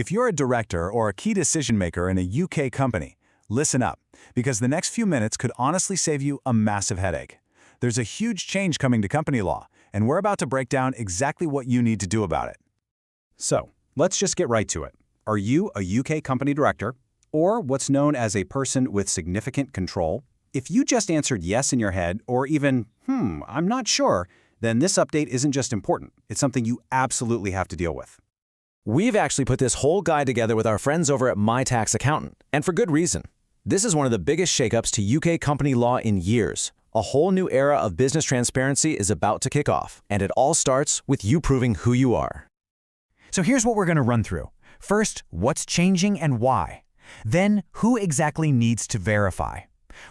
If you're a director or a key decision maker in a UK company, listen up, because the next few minutes could honestly save you a massive headache. There's a huge change coming to company law, and we're about to break down exactly what you need to do about it. So, let's just get right to it. Are you a UK company director, or what's known as a person with significant control? If you just answered yes in your head, or even, I'm not sure, then this update isn't just important, it's something you absolutely have to deal with. We've actually put this whole guide together with our friends over at My Tax Accountant, and for good reason. This is one of the biggest shakeups to UK company law in years. A whole new era of business transparency is about to kick off, and it all starts with you proving who you are. So here's what we're going to run through. First, what's changing and why. Then, who exactly needs to verify.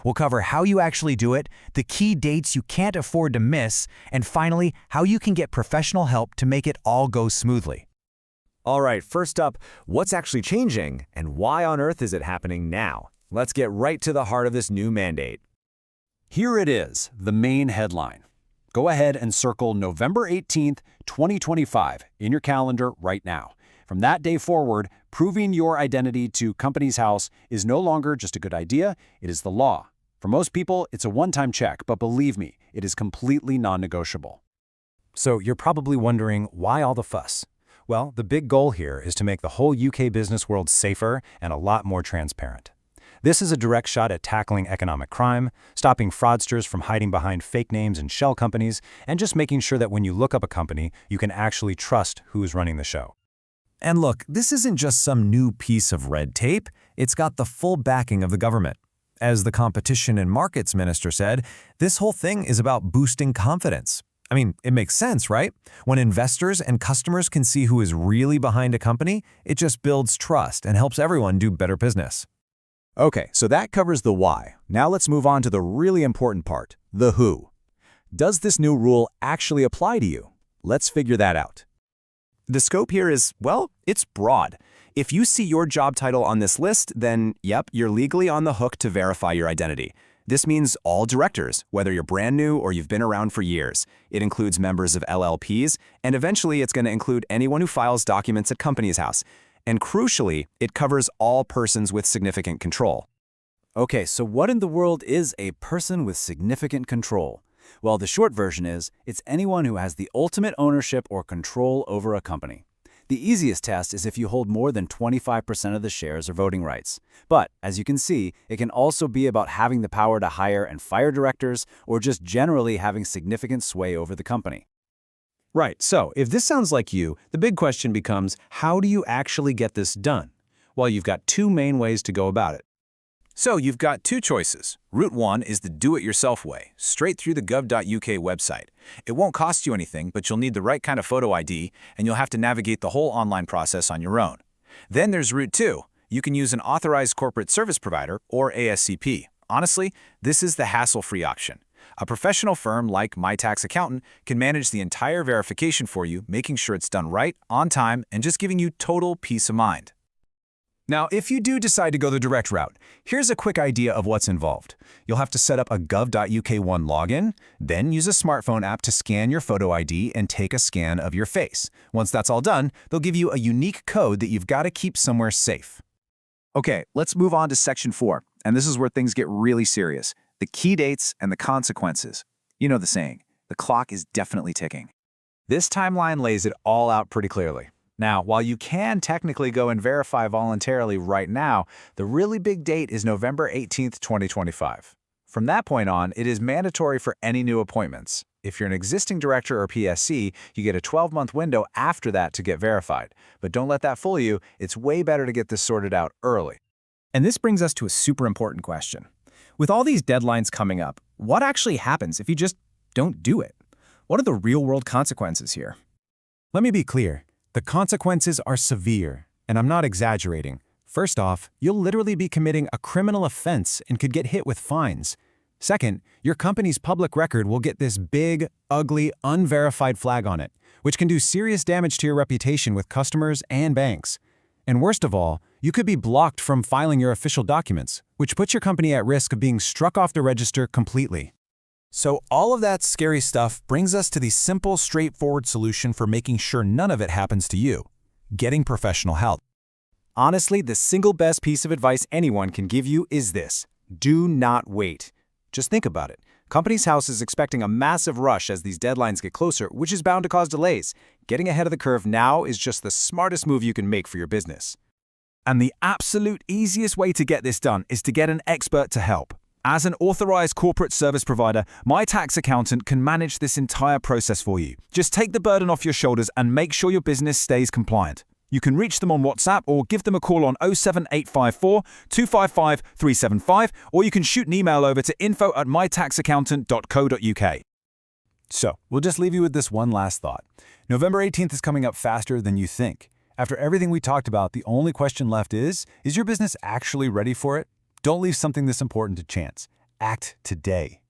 We'll cover how you actually do it, the key dates you can't afford to miss, and finally, how you can get professional help to make it all go smoothly. All right, first up, what's actually changing, and why on earth is it happening now? Let's get right to the heart of this new mandate. Here it is, the main headline. Go ahead and circle November 18th, 2025 in your calendar right now. From that day forward, proving your identity to Companies House is no longer just a good idea, it is the law. For most people, it's a one-time check, but believe me, it is completely non-negotiable. So you're probably wondering, why all the fuss? Well, the big goal here is to make the whole UK business world safer and a lot more transparent. This is a direct shot at tackling economic crime, stopping fraudsters from hiding behind fake names and shell companies, and just making sure that when you look up a company, you can actually trust who's running the show. And look, this isn't just some new piece of red tape, it's got the full backing of the government. As the Competition and Markets Minister said, this whole thing is about boosting confidence. I mean, it makes sense, right? When investors and customers can see who is really behind a company, it just builds trust and helps everyone do better business. Okay, so that covers the why. Now let's move on to the really important part, the who. Does this new rule actually apply to you? Let's figure that out. The scope here is, well, it's broad. If you see your job title on this list, then, yep, you're legally on the hook to verify your identity. This means all directors, whether you're brand new or you've been around for years. It includes members of LLPs, and eventually it's going to include anyone who files documents at Companies House. And crucially, it covers all persons with significant control. Okay, so what in the world is a person with significant control? Well, the short version is, it's anyone who has the ultimate ownership or control over a company. The easiest test is if you hold more than 25% of the shares or voting rights. But, as you can see, it can also be about having the power to hire and fire directors, or just generally having significant sway over the company. Right, so if this sounds like you, the big question becomes, how do you actually get this done? Well, you've got two main ways to go about it. So you've got two choices. Route 1 is the do-it-yourself way, straight through the gov.uk website. It won't cost you anything, but you'll need the right kind of photo ID, and you'll have to navigate the whole online process on your own. Then there's Route 2. You can use an authorized corporate service provider, or ASCP. Honestly, this is the hassle-free option. A professional firm like My Tax Accountant can manage the entire verification for you, making sure it's done right, on time, and just giving you total peace of mind. Now, if you do decide to go the direct route, here's a quick idea of what's involved. You'll have to set up a gov.uk One login, then use a smartphone app to scan your photo ID and take a scan of your face. Once that's all done, they'll give you a unique code that you've got to keep somewhere safe. Okay, let's move on to Section 4, and this is where things get really serious. The key dates and the consequences. You know the saying, the clock is definitely ticking. This timeline lays it all out pretty clearly. Now, while you can technically go and verify voluntarily right now, the really big date is November 18th, 2025. From that point on, it is mandatory for any new appointments. If you're an existing director or PSC, you get a 12-month window after that to get verified. But don't let that fool you, it's way better to get this sorted out early. And this brings us to a super important question. With all these deadlines coming up, what actually happens if you just don't do it? What are the real-world consequences here? Let me be clear. The consequences are severe, and I'm not exaggerating. First off, you'll literally be committing a criminal offense and could get hit with fines. Second, your company's public record will get this big, ugly, unverified flag on it, which can do serious damage to your reputation with customers and banks. And worst of all, you could be blocked from filing your official documents, which puts your company at risk of being struck off the register completely. So all of that scary stuff brings us to the simple, straightforward solution for making sure none of it happens to you: getting professional help. Honestly, the single best piece of advice anyone can give you is this: do not wait. Just think about it. Companies' House is expecting a massive rush as these deadlines get closer, which is bound to cause delays. Getting ahead of the curve now is just the smartest move you can make for your business. And the absolute easiest way to get this done is to get an expert to help. As an authorized corporate service provider, my tax accountant can manage this entire process for you. Just take the burden off your shoulders and make sure your business stays compliant. You can reach them on WhatsApp or give them a call on 07854 255 375, or you can shoot an email over to info@mytaxaccountant.co.uk. So, we'll just leave you with this one last thought. November 18th is coming up faster than you think. After everything we talked about, the only question left is your business actually ready for it? Don't leave something this important to chance. Act today.